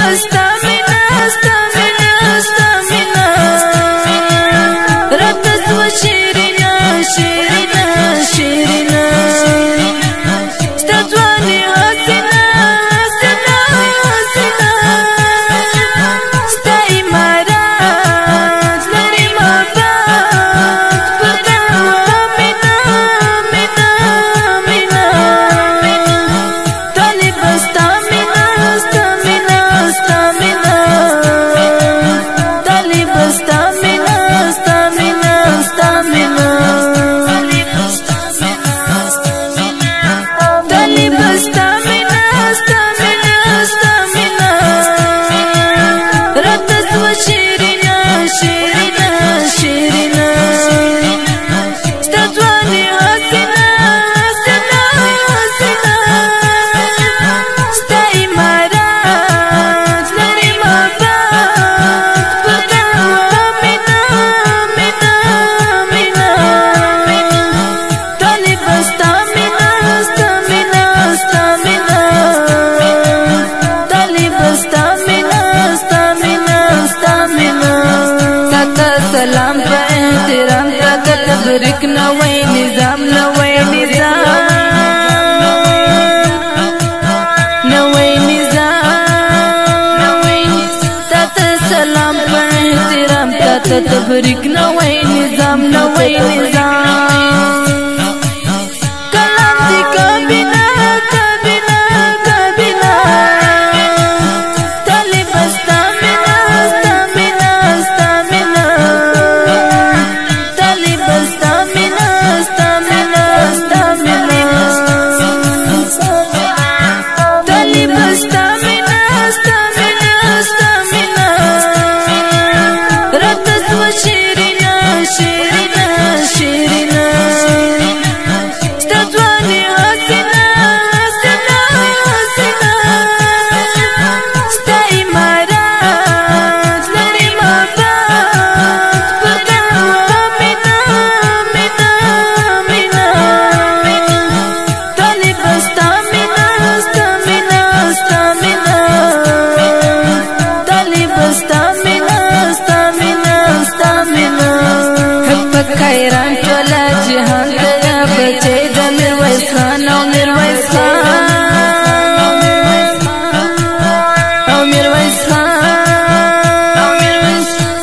بستا مینا ستا مینا ستا مینا راته سوه شیرینا شیرینا شیرینا ستا ځواني حسینه حسینه حسینه ستا عمارت لري محبت پر تا مینا مینا مینا طالب ستا مینا ستا مینا ستا مینا طالب ستا مینا ستا مینا ستا مینا طالب ستا مینا ستا مینا ستا مینا راته سوه شیرینا شیرینا شیرینا ستا ځواني حسینه حسینه حسینه ستا عمارت لري محبت پر تا مینا مینا مینا طالب ستا مینا ستا مینا ستا مینا طالب ستا مینا ستا مینا ستا مینا تاته سلام په احترام تاته تبریک نوی نظام نوی نظام نوی نظام تاته سلام په احترام تاته تبریک نوی نظام نوی نظام کلام دی کابینا کابینا کابینا طالب ستا مینا ستا مینا ستا مینا طالب ستا مینا ستا مینا ستا مینا طالب ستا مینا ستا مینا ستا مینا راته سوه شیرینا شیرینا شیرینا ستا ځواني حسینه حسینه حسینه ستا عمارت لري محبت پر تا مینا مینا مینا طالب ستا مینا ستا مینا ستا مینا طالب ستا مینا ستا مینا ستا مینا پک حیران ټوله جهان ته یا بچی د میرویس خان او میرویس خان او میرویس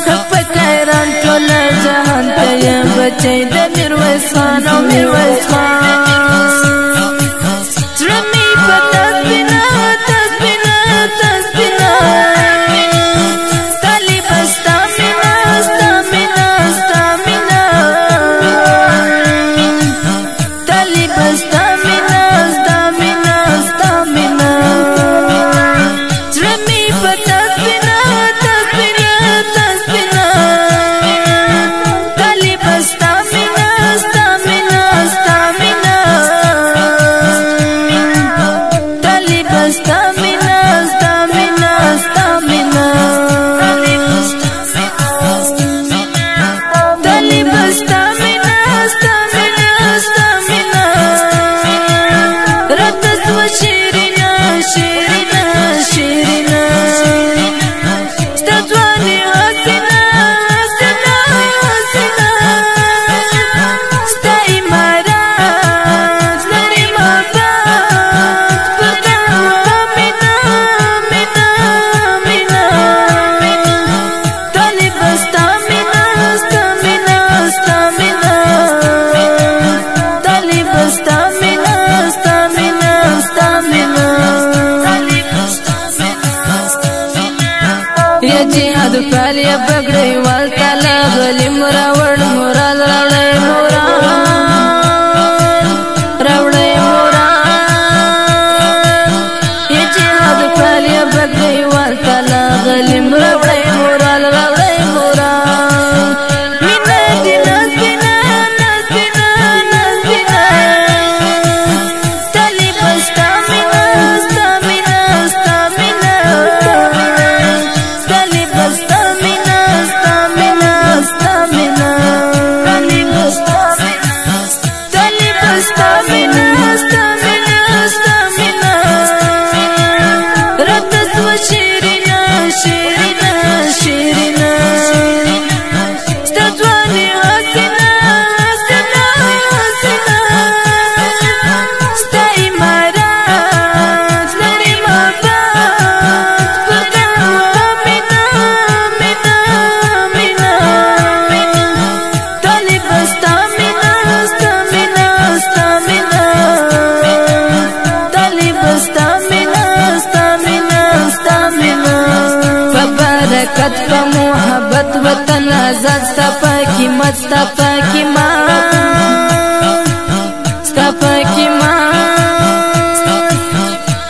خان پک حیران ټوله جهان ته یا بچی د میرویس خان او میرویس خان زړه مې په تسبینا تسبینا تسبینا طالب ستا مینا ستا مینا ستا مینا طالب ستا مینا ستا مینا ستا مینا زړه مې په تسبینا تسبینا تسبینا طالب ستا مینا ستا مینا ستا مینا طالب ستا مینا ستا مینا ستا مینا طالب ستا مینا ستا مینا ستا مینا راته سوه شیرینا شیرینا شیرینا ستا ځواني حسینه حسینه حسینه ستا عمارت لري محبت پر تا مینا مینا مینا طالب ستا مینا ستا مینا ستا مینا طالب ستا مینا ستا مینا ستا مینا یا جهاد پال یا بګړی وال تعالی غلی مراوړ مراد راوړی مراد راوړی مراد یا جهاد پال یا بګړی وال تعالی غلی مراوړی مراد راوړی مراد مینا دی نسبینا نسبینا نسبینا طالب ستا مینا ستا مینا ستا مینا طالب ستا مینا برکت په محبت وطن آزاد ستا پاکی مت ستا پاکی مات ستا پاکی مات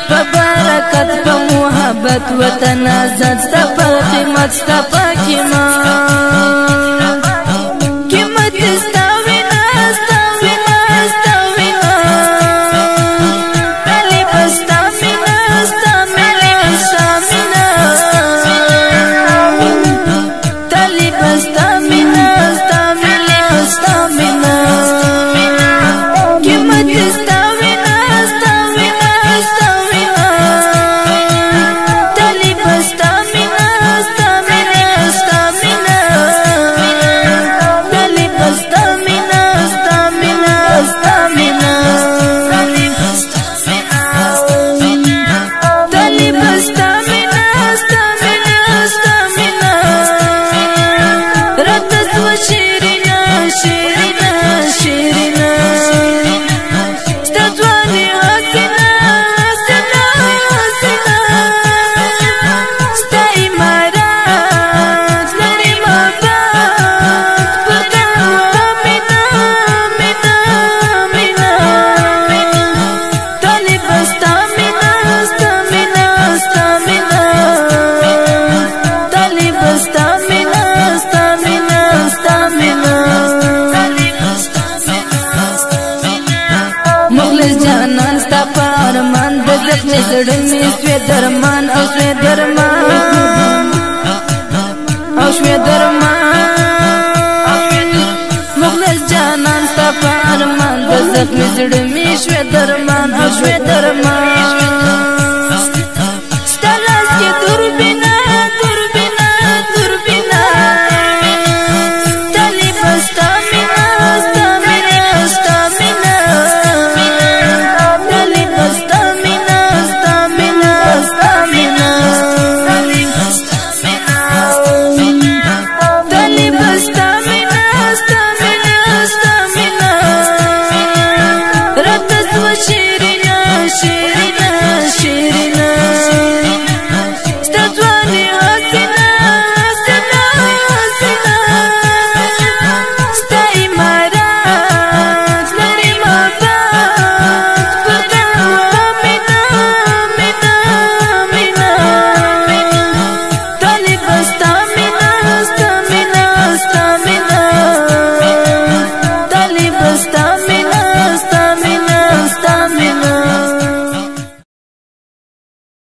په برکت په محبت وطن آزاد ستا پاکی مت ستا پاکی مات قیمت ستا وینا ستا وینا ستا وینا علی بستا مینا ستا مینا ستا مینا تلی بستا مینا ستا مینا ستا مینا قیمت ستا وینا ستا وینا ستا وینا تلی بستا مینا ستا مینا ستا مینا تلی بستا مینا ستا مینا ستا مینا تلی بستا مینا ستا مینا ستا مینا رات سو شیرینا شیرینا شیرینا ستا ځواني حسینا حسینا حسینا ستا عمارت لري مبات پر تا مینا مینا مینا تلی بستا مینا ستا مینا ستا مینا تلی بستا مینا ستا مینا ستا مینا مخلص جانان ستا په ارمان د زخمي زړه مې سوې درمان او سوې درمان او سوې درمان مخلص جانان ستا په ارمان د زخمي زړه مې سوې درمان او سوې درمان ستا لاس کې دوربینا دوربینا دوربینا تلی بستا مینا ستا مینا ستا مینا تلی بستا مینا ستا مینا ستا مینا تلی بستا مینا ستا مینا ستا مینا رات سو شیرینا شیرینا